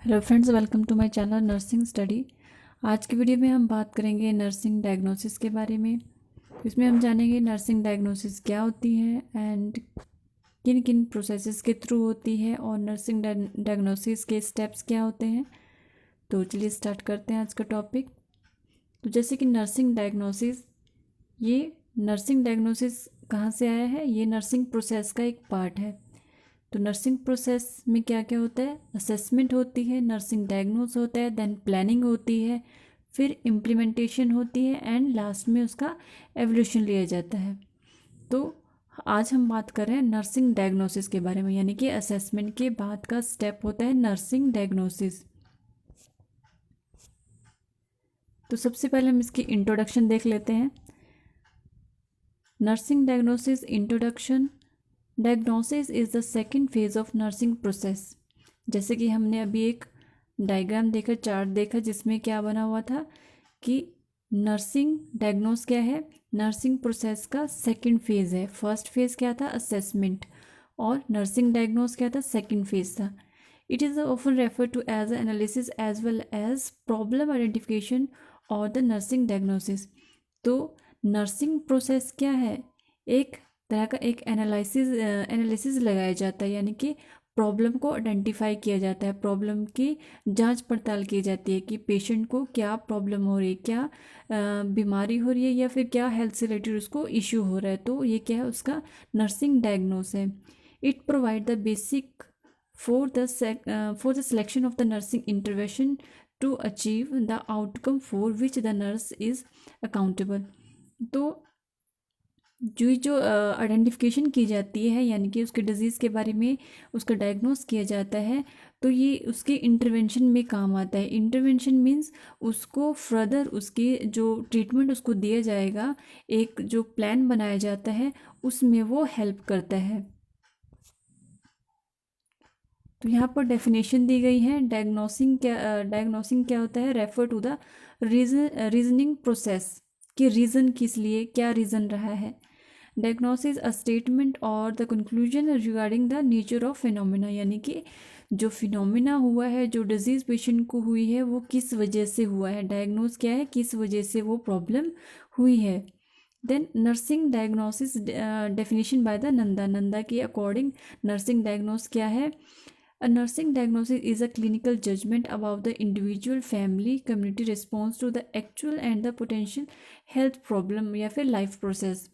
Hello friends, welcome to my channel nursing study. आज की video में हम बात करेंगे नर्सिंग डायग्नोसिस के बारे में। इसमें हम जानेंगे नर्सिंग डायग्नोसिस क्या होती है एंड किन किन प्रोसेसेस के थ्रू होती है और नर्सिंग डायग्नोसिस के स्टेप्स क्या होते हैं। तो चलिए स्टार्ट करते हैं आज का टॉपिक। तो जैसे कि नर्सिंग डायग्नोसिस कहाँ से आया है, ये नर्सिंग प्रोसेस का एक पार्ट है। तो नर्सिंग प्रोसेस में क्या क्या होता है, असेसमेंट होती है, नर्सिंग डायग्नोस होता है, देन प्लानिंग होती है, फिर इम्प्लीमेंटेशन होती है एंड लास्ट में उसका एवोल्यूशन लिया जाता है। तो आज हम बात कर रहे हैं नर्सिंग डायग्नोसिस के बारे में, यानी कि असेसमेंट के बाद का स्टेप होता है नर्सिंग डायग्नोसिस। तो सबसे पहले हम इसकी इंट्रोडक्शन देख लेते हैं। Nursing diagnosis introduction. Diagnosis is the second phase of nursing process. जैसे कि हमने अभी एक डायग्राम देखा, चार्ट देखा, जिसमें क्या बना हुआ था कि नर्सिंग डायग्नोस क्या है, नर्सिंग प्रोसेस का सेकंड फेज है। फर्स्ट फेज क्या था, असेसमेंट, और नर्सिंग डायग्नोस क्या था, सेकंड फेज था। It is often refer to as analysis as well as problem identification और द नर्सिंग डायग्नोसिस। तो नर्सिंग प्रोसेस क्या है, एक तरह का एक एनालिसिस लगाया जाता है, यानी कि प्रॉब्लम को आइडेंटिफाई किया जाता है, प्रॉब्लम की जांच पड़ताल की जाती है कि पेशेंट को क्या प्रॉब्लम हो रही है, क्या बीमारी हो रही है, या फिर क्या हेल्थ से रिलेटेड उसको इश्यू हो रहा है। तो ये क्या है, उसका नर्सिंग डायग्नोस है। It provide the basic for the selection of the nursing intervention to achieve the outcome for which the nurse is accountable। तो जो आइडेंटिफिकेशन की जाती है, यानी कि उसके डिजीज़ के बारे में उसका डायग्नोस किया जाता है, तो ये उसके इंटरवेंशन में काम आता है। इंटरवेंशन मीन्स उसको फर्दर उसकी जो ट्रीटमेंट उसको दिया जाएगा, एक जो प्लान बनाया जाता है, उसमें वो हेल्प करता है। तो यहाँ पर डेफिनेशन दी गई है। डायग्नोसिंग क्या होता है, refer to the reasoning process, कि रीज़न किस लिए, क्या रीज़न रहा है। डायग्नोसिस अ स्टेटमेंट और the conclusion regarding the nature of phenomena, यानी कि जो फिनोमिना हुआ है, जो डिजीज़ पेशेंट को हुई है, वो किस वजह से हुआ है। डायग्नोस क्या है, किस वजह से वो प्रॉब्लम हुई है। Then nursing diagnosis definition by the NANDA के अकॉर्डिंग नर्सिंग डायग्नोस क्या है। A nursing diagnosis is a clinical judgment about the individual, family, community response to the actual and the potential health problem या फिर life process।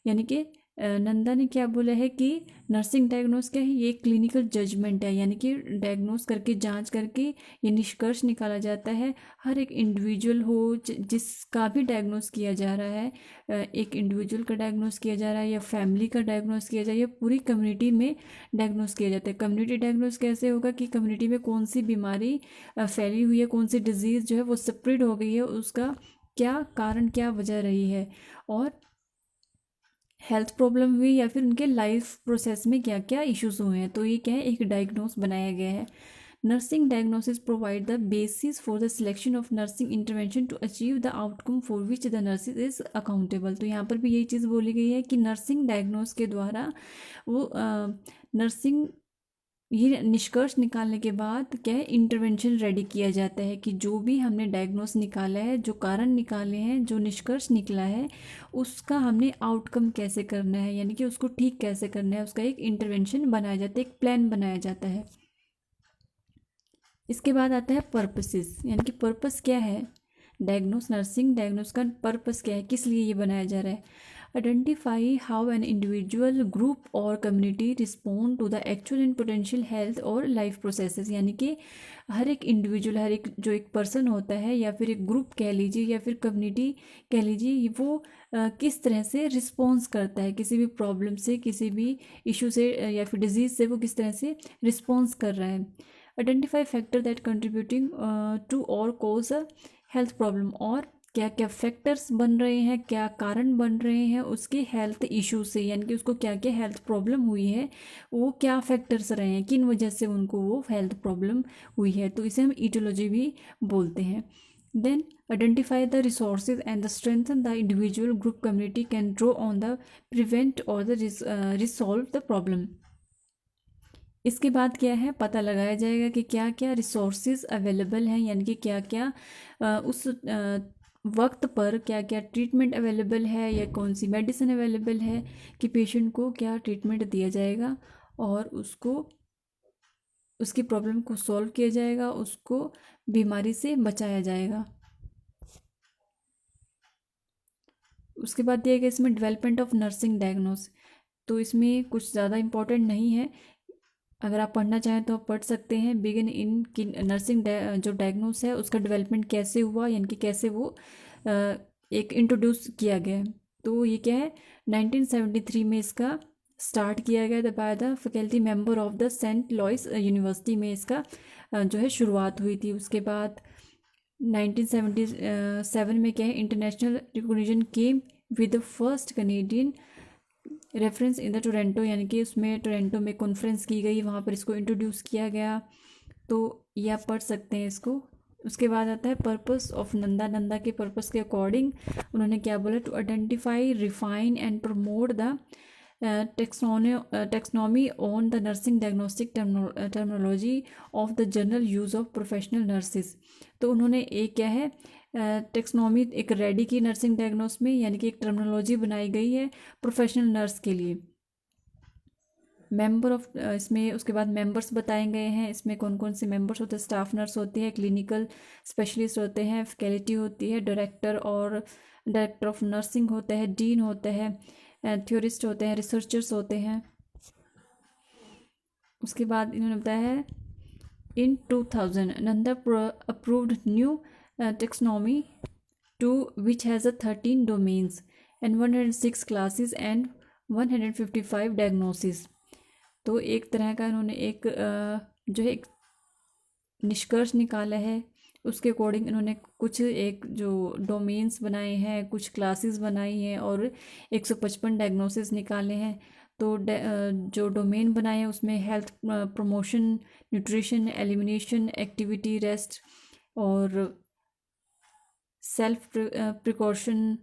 यानी कि नंदा ने क्या बोला है कि नर्सिंग डायग्नोस क्या है, ये क्लिनिकल जजमेंट है, यानी कि डायग्नोस करके, जांच करके ये निष्कर्ष निकाला जाता है। हर एक इंडिविजुअल हो जिसका भी डायग्नोस किया जा रहा है, एक इंडिविजुअल का डायग्नोस किया जा रहा है या फैमिली का डायग्नोस किया जाए, या पूरी कम्युनिटी में डायग्नोस किया जाता है। कम्युनिटी डायग्नोस कैसे होगा कि कम्युनिटी में कौन सी बीमारी फैली हुई है, कौन सी डिजीज़ जो है वो स्प्रेड हो गई है, उसका क्या कारण, क्या वजह रही है, और हेल्थ प्रॉब्लम हुई या फिर उनके लाइफ प्रोसेस में क्या क्या इश्यूज हुए हैं। तो ये क्या है, एक डायग्नोस बनाया गया है। Nursing diagnosis provide the basis for the selection of nursing intervention to achieve the outcome for which the nurses is accountable. तो यहाँ पर भी यही चीज़ बोली गई है कि नर्सिंग डायग्नोस के द्वारा वो नर्सिंग ये निष्कर्ष निकालने के बाद क्या है, इंटरवेंशन रेडी किया जाता है कि जो भी हमने डायग्नोस निकाला है, जो कारण निकाले हैं, जो निष्कर्ष निकला है, उसका हमने आउटकम कैसे करना है, यानी कि उसको ठीक कैसे करना है, उसका एक इंटरवेंशन बनाया जाता है, एक प्लान बनाया जाता है। इसके बाद आता है पर्पसेस, यानी कि पर्पस क्या है, नर्सिंग डायग्नोस का पर्पस क्या है, किस लिए ये बनाया जा रहा है। Identify how an individual, group और community respond to the actual and potential health और लाइफ प्रोसेसेस, यानी कि हर एक इंडिविजुअल, हर एक जो एक पर्सन होता है, या फिर एक ग्रुप कह लीजिए, या फिर कम्युनिटी कह लीजिए, वो किस तरह से रिस्पॉन्स करता है किसी भी प्रॉब्लम से, किसी भी इशू से, या फिर डिजीज़ से, वो किस तरह से रिस्पॉन्स कर रहा है। Identify factor that contributing to और कोज अ हेल्थ प्रॉब्लम, और क्या क्या फैक्टर्स बन रहे हैं, क्या कारण बन रहे हैं उसके हेल्थ इशू से, यानी कि उसको क्या क्या हेल्थ प्रॉब्लम हुई है, वो क्या फैक्टर्स रहे हैं, किन वजह से उनको वो हेल्थ प्रॉब्लम हुई है। तो इसे हम ईटियोलॉजी भी बोलते हैं। Then identify the resources and the strengthen the individual, group, community can draw on the prevent और द रिसॉल्व द प्रॉब्लम। इसके बाद क्या है, पता लगाया जाएगा कि क्या क्या रिसोर्सेज अवेलेबल हैं, यानी कि क्या क्या उस वक्त पर क्या क्या ट्रीटमेंट अवेलेबल है या कौन सी मेडिसिन अवेलेबल है कि पेशेंट को क्या ट्रीटमेंट दिया जाएगा और उसको उसकी प्रॉब्लम को सॉल्व किया जाएगा, उसको बीमारी से बचाया जाएगा। उसके बाद दिया गया इसमें डेवलपमेंट ऑफ नर्सिंग डायग्नोस। तो इसमें कुछ ज़्यादा इम्पोर्टेंट नहीं है, अगर आप पढ़ना चाहें तो आप पढ़ सकते हैं। बिगिन इन की नर्सिंग जो डायग्नोस है उसका डेवलपमेंट कैसे हुआ, यानी कि कैसे वो एक इंट्रोड्यूस किया गया है। तो ये क्या है, 1973 में इसका स्टार्ट किया गया था by the faculty member of the Saint Louis University में इसका जो है शुरुआत हुई थी। उसके बाद 1977 में क्या है, international recognition came with the first Canadian reference in the Toronto, यानी कि उसमें टोरंटो में कॉन्फ्रेंस की गई, वहाँ पर इसको इंट्रोड्यूस किया गया। तो ये आप पढ़ सकते हैं इसको। उसके बाद आता है पर्पस ऑफ नंदा। नंदा के पर्पस के अकॉर्डिंग उन्होंने क्या बोला, to identify, refine and promote the taxonomy on the nursing diagnostic terminology of the general use of professional nurses. तो उन्होंने एक क्या है, टेक्सोनॉमी एक रेडी की नर्सिंग डायग्नोस में, यानी कि एक टर्मिनोलॉजी बनाई गई है प्रोफेशनल नर्स के लिए। मेंबर ऑफ इसमें उसके बाद मेंबर्स बताए गए हैं, इसमें कौन कौन से मेंबर्स होते हैं। स्टाफ नर्स होती है, क्लिनिकल स्पेशलिस्ट होते हैं, फैकल्टी होती है, डायरेक्टर और डायरेक्टर ऑफ नर्सिंग होते हैं, डीन होते हैं, थ्योरिस्ट होते हैं, रिसर्चर्स होते हैं। उसके बाद इन्होंने बताया है in 2000 NANDA approved new taxonomy to which has 13 domains and 106 classes and 155 diagnosis. तो एक तरह का इन्होंने एक जो है एक निष्कर्ष निकाला है, उसके अकॉर्डिंग इन्होंने कुछ एक जो डोमेन्स बनाए हैं, कुछ क्लासेस बनाई हैं और 155 डायग्नोसिस निकाले हैं। तो जो डोमेन बनाए हैं उसमें health promotion, nutrition, elimination, activity, rest और self precaution,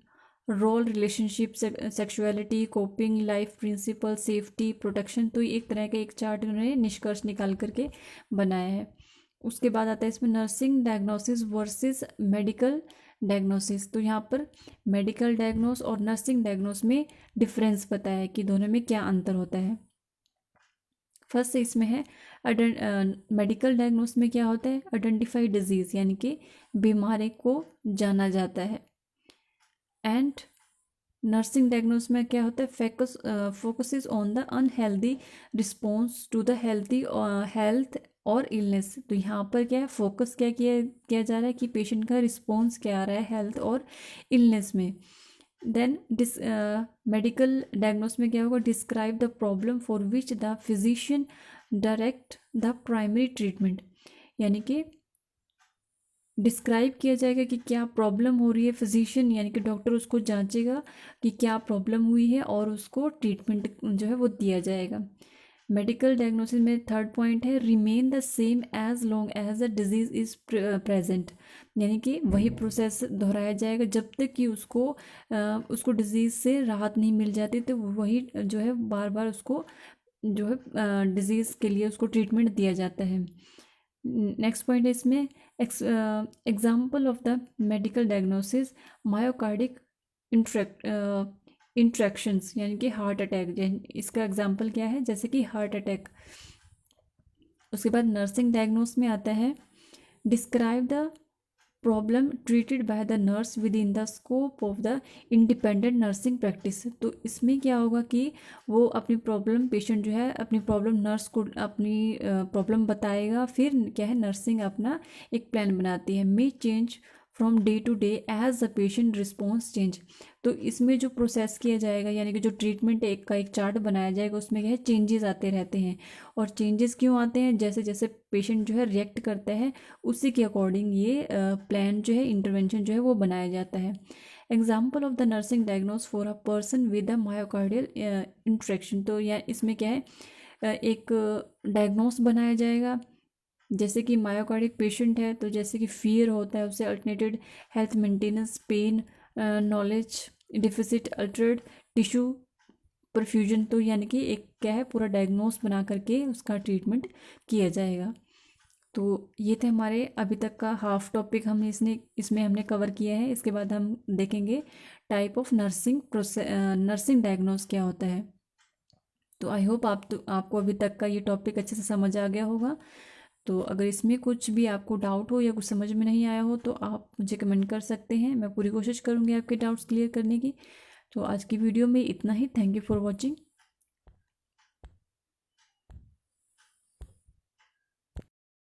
role, relationship, sexuality, coping, life principle, safety, protection. तो एक तरह का एक चार्ट उन्होंने निष्कर्ष निकाल करके बनाया है। उसके बाद आता है इसमें nursing diagnosis versus medical diagnosis. तो यहाँ पर मेडिकल डायग्नोस और नर्सिंग डायग्नोस में डिफरेंस बताया है कि दोनों में क्या अंतर होता है। फर्स्ट इसमें है मेडिकल डायग्नोस में क्या होता है, आइडेंटिफाई डिजीज़, यानी कि बीमारी को जाना जाता है। एंड नर्सिंग डायग्नोस में क्या होता है, focuses on the unhealthy response to the health और इलनेस। तो यहाँ पर क्या है, फोकस क्या किया जा रहा है कि पेशेंट का रिस्पॉन्स क्या आ रहा है हेल्थ और इलनेस में। देन मेडिकल डायग्नोस में क्या होगा, describe the problem for which the physician direct the primary treatment, यानी कि डिस्क्राइब किया जाएगा कि क्या प्रॉब्लम हो रही है, फिजिशियन यानी कि डॉक्टर उसको जांचेगा कि क्या प्रॉब्लम हुई है और उसको ट्रीटमेंट जो है वो दिया जाएगा। मेडिकल डायग्नोसिस में थर्ड पॉइंट है, remain the same as long as the disease is present, यानी कि वही प्रोसेस दोहराया जाएगा जब तक कि उसको डिजीज़ से राहत नहीं मिल जाती, तो वही जो है बार बार उसको जो है डिजीज़ के लिए उसको ट्रीटमेंट दिया जाता है। नेक्स्ट पॉइंट है इसमें example of the medical diagnosis, myocardial infarctions, यानी कि हार्ट अटैक। इसका एग्जाम्पल क्या है, जैसे कि हार्ट अटैक। उसके बाद नर्सिंग डायग्नोस में आता है, describe the problem treated by the nurse with in the scope of the independent nursing practice. तो इसमें क्या होगा कि वो अपनी प्रॉब्लम, पेशेंट जो है अपनी प्रॉब्लम नर्स को अपनी प्रॉब्लम बताएगा, फिर क्या है नर्सिंग अपना एक प्लान बनाती है। May change from day to day as the patient response change. तो इसमें जो प्रोसेस किया जाएगा, यानी कि जो ट्रीटमेंट एक चार्ट बनाया जाएगा, उसमें क्या है चेंजेस आते रहते हैं। और चेंजेस क्यों आते हैं, जैसे जैसे पेशेंट जो है रिएक्ट करता है उसी के अकॉर्डिंग ये प्लान जो है, इंटरवेंशन जो है वो बनाया जाता है। Example of the nursing diagnose for a person with a myocardial interaction. तो यह इसमें क्या है, एक डायग्नोस बनाया जाएगा, जैसे कि मायोकार्डिक पेशेंट है तो जैसे कि फियर होता है उसे, alternated health maintenance, pain, knowledge deficit, altered tissue perfusion तो यानी कि एक क्या है, पूरा डायग्नोस बना करके उसका ट्रीटमेंट किया जाएगा। तो ये थे हमारे अभी तक का हाफ टॉपिक, हमने इसमें हमने कवर किया है। इसके बाद हम देखेंगे type of nursing process nursing diagnose क्या होता है। तो आई होप आपको अभी तक का ये टॉपिक अच्छे से समझ आ गया होगा। तो अगर इसमें कुछ भी आपको डाउट हो या कुछ समझ में नहीं आया हो तो आप मुझे कमेंट कर सकते हैं, मैं पूरी कोशिश करूँगी आपके डाउट्स क्लियर करने की। तो आज की वीडियो में इतना ही। Thank you for watching.